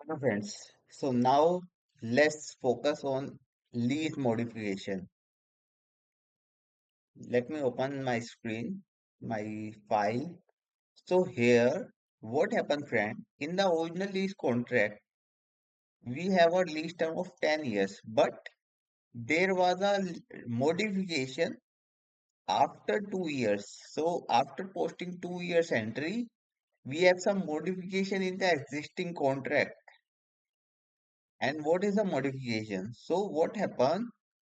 Hello friends. So now let's focus on lease modification. Let me open my screen, my file. So here, what happened, friend? In the original lease contract, we have a lease term of 10 years, but there was a modification after 2 years. So after posting 2 years entry, we have some modification in the existing contract. And what is the modification? So what happened?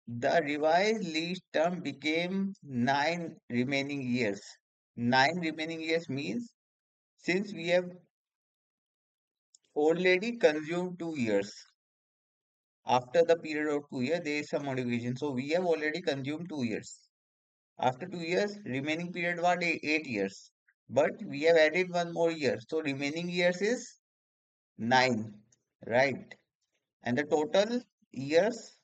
The revised lease term became 9 remaining years. 9 remaining years means since we have already consumed 2 years, after the period of 2 years, there is some modification. So we have already consumed 2 years. After 2 years, remaining period was 8 years. But we have added one more year. So remaining years is nine, right? And the total years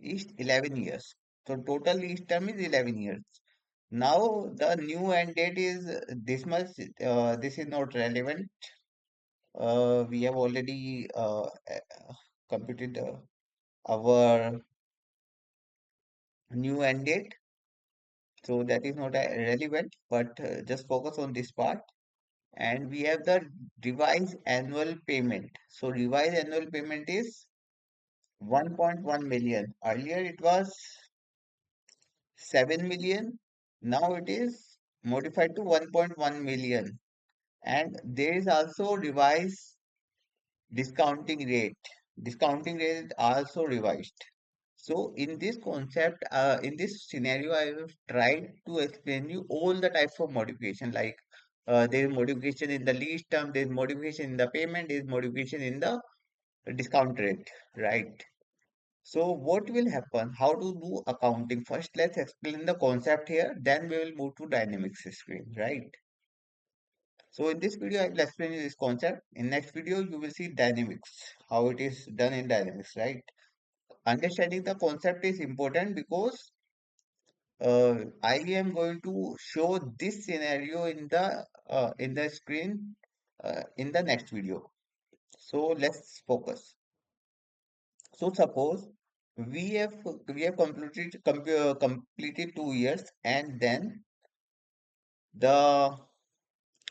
is 11 years. So total lease term is 11 years. Now the new end date is this much. This is not relevant. We have already computed our new end date, so that is not relevant. But just focus on this part. And we have the revised annual payment. So revised annual payment is 1.1 million. Earlier it was 7 million. Now it is modified to 1.1 million. And there is also revised discounting rate. Discounting rate is also revised. So in this concept, in this scenario, I have tried to explain you all the types of modification. Like there is modification in the lease term, there is modification in the payment, there is modification in the discount rate, right? So what will happen? How to do accounting? First, let's explain the concept here. Then we will move to dynamics screen, right? So in this video, I will explain you this concept. In next video, you will see dynamics, how it is done in dynamics, right? Understanding the concept is important because I am going to show this scenario in the screen in the next video. So let's focus. So suppose we have completed 2 years, and then the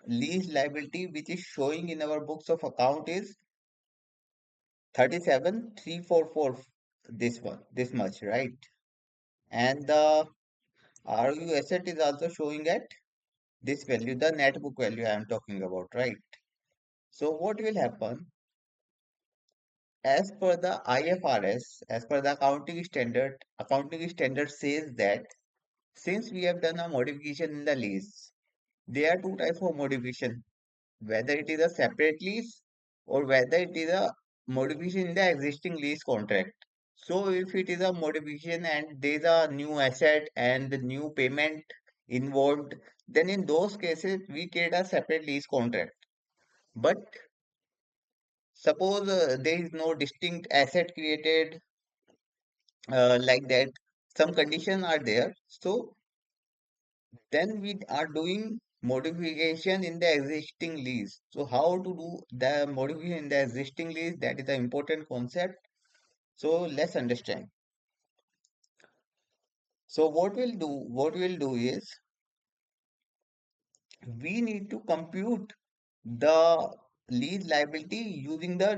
lease liability which is showing in our books of account is 37,344, this much, right? And the RU asset is also showing at this value, the net book value I am talking about, right? So what will happen? As per the IFRS, as per the accounting standard says that since we have done a modification in the lease, there are two types of modification, whether it is a separate lease or whether it is a modification in the existing lease contract. So if it is a modification and there is a new asset and the new payment involved, then in those cases we create a separate lease contract. But suppose there is no distinct asset created like that, some conditions are there. So then we are doing modification in the existing lease. So how to do the modification in the existing lease? That is the important concept. So let's understand. So what we'll do is we need to compute the lease liability using the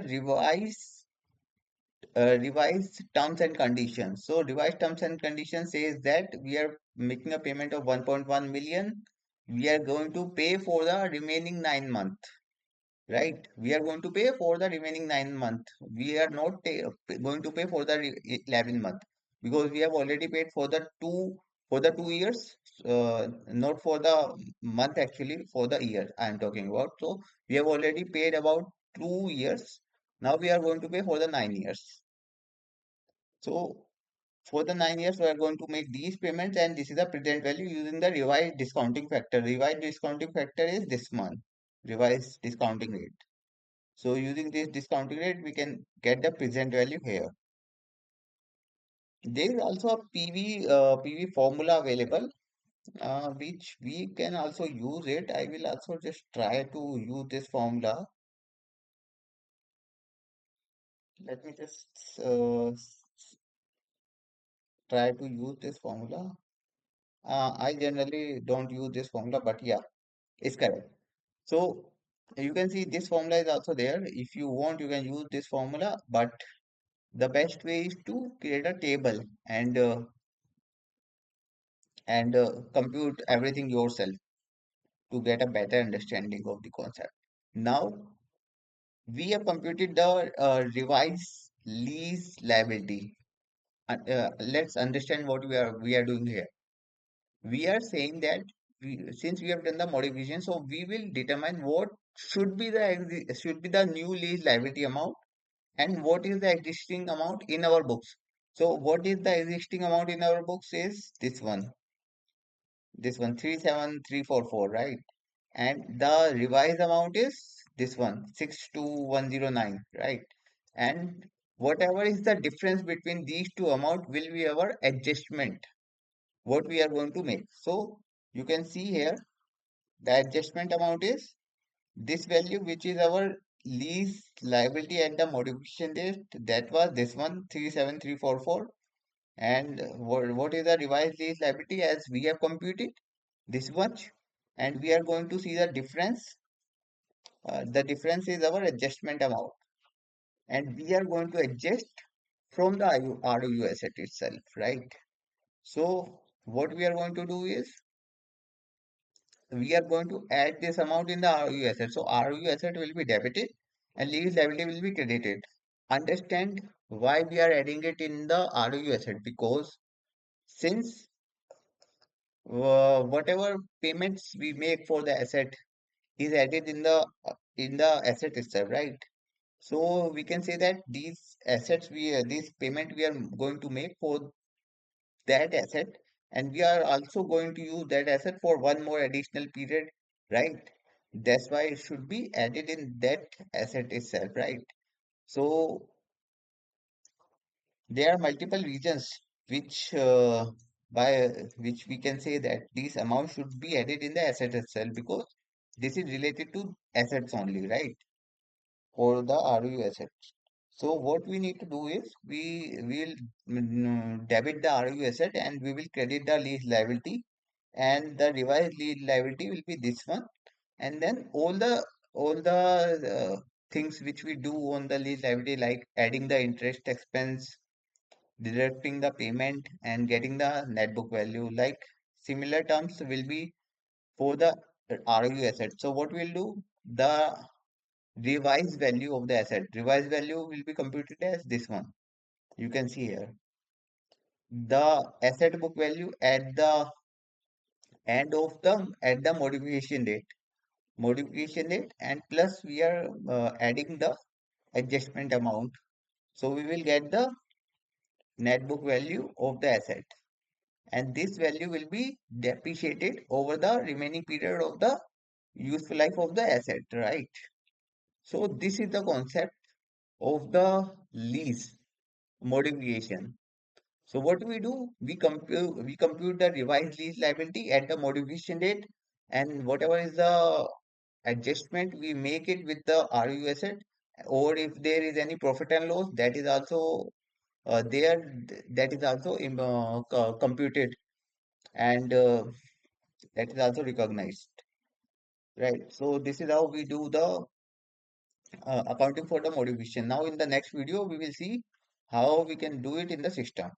revised terms and conditions. So revised terms and conditions says that we are making a payment of 1.1 million. We are going to pay for the remaining 9 months, right? We are going to pay for the remaining 9 months. We are not going to pay for the 11 month because we have already paid for the 2 years, not for the month, actually for the year I am talking about. So we have already paid about 2 years. Now we are going to pay for the 9 years. So for the 9 years, we are going to make these payments, and this is the present value using the revised discounting factor. Revised discounting factor is this month, revised discounting rate. So using this discounting rate, we can get the present value here. There is also a PV formula available, which we can also use it. I will also just try to use this formula. Let me just try to use this formula. I generally don't use this formula, but yeah, it's correct. So you can see this formula is also there. If you want, you can use this formula, but the best way is to create a table and compute everything yourself to get a better understanding of the concept. Now we have computed the revised lease liability. Let's understand what we are doing here. We are saying that since we have done the modification, so we will determine what should be the new lease liability amount and what is the existing amount in our books. So what is the existing amount in our books is this one 37344, right? And the revised amount is this one 62109, right? And whatever is the difference between these two amount will be our adjustment, what we are going to make. So you can see here the adjustment amount is this value, which is our lease liability at the modification date. That was this one 37344. And what is the revised lease liability as we have computed this much, and we are going to see the difference. The difference is our adjustment amount, and we are going to adjust from the ROU asset itself, right? So what we are going to do is we are going to add this amount in the ROU asset. So ROU asset will be debited and lease liability will be credited. Understand why we are adding it in the ROU asset, because since whatever payments we make for the asset is added in the asset itself, right? So we can say that these assets this payment we are going to make for that asset, and we are also going to use that asset for one more additional period, right? That's why it should be added in that asset itself, right? So there are multiple reasons which by which we can say that these amounts should be added in the asset itself, because this is related to assets only, right? For the ROU assets. So what we need to do is we will debit the ROU asset and we will credit the lease liability, and the revised lease liability will be this one, and then all the things which we do on the lease liability, like adding the interest expense, deducting the payment, and getting the net book value, like similar terms will be for the ROU asset. So what we'll do, the revised value of the asset. Revised value will be computed as this one. You can see here. The asset book value at the end of the modification date. Modification date, and plus we are adding the adjustment amount. So we will get the net book value of the asset. And this value will be depreciated over the remaining period of the useful life of the asset, right? So this is the concept of the lease modification. So what do? We compute the revised lease liability at the modification date, and whatever is the adjustment we make it with the ROU asset, or if there is any profit and loss, that is also that is also computed, and that is also recognized, right? So this is how we do the accounting for the modification. Now in the next video we will see how we can do it in the system.